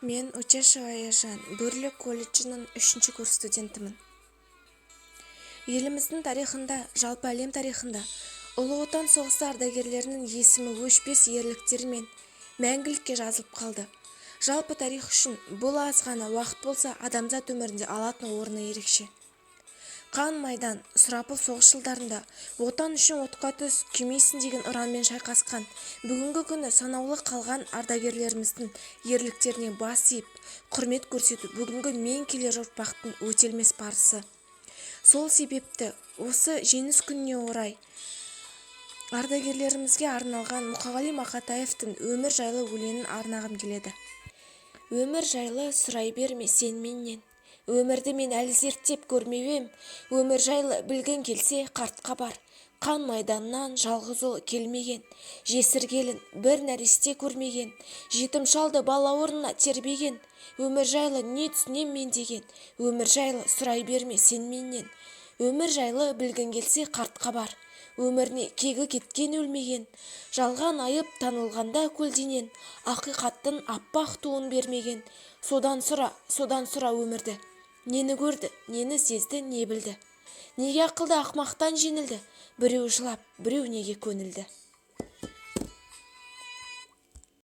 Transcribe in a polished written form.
Мен Учашева Аяжан, Бөрлі колледжінің 3-ші курс студентімін. Еліміздің тарихында, жалпы әлем тарихында Ұлы Отан соғысы ардагерлерінің есімі өшпес ерліктерімен мәңгілікке жазылып қалды. Жалпы тарих үшін бұл аз ғана уақыт болса, адамзат өмірінде алатын орны ерекше. Қан майдан, сұрапыл соғыс жылдарында отан үшін отқа түс, күймейсің деген ұранмен шайқасқан, бүгінгі күні санаулы қалған ардагерлеріміздің ерліктеріне бас иіп, құрмет көрсету бүгінгі мен келер ұрпақтың өтелмес парызы. Сол себепті осы жеңіс күніне орай ардагерлерімізге арналған Мұқағали Мақатаевтың өмір жайлы өлеңін арнағым келеді. Өмір жайлы сұрай берме сен менен, өмірді мен әлі зерттеп көрмеп ем, өмір жайлы білгің келсе қартқа бар, қан майданнан жалғыз ұл келмеген, жесір келін бір нәресте көрмеген, жетім шалды балауырына тербеген, өмір жайлы не түсінем мен деген, өмір жайлы сұрай берме сен менен, өмір жайлы білгің келсе қартқа бар, өміріне кегі кеткен өлмеген, жалған айып танылғанда көлденен, ақиқаттың аппақ туын бермеген, содан сұра өмірді, нені көрді, нені сезді, не білді, неге ақылды ақмақтан жеңілді, біреу жылап, біреу неге көнілді.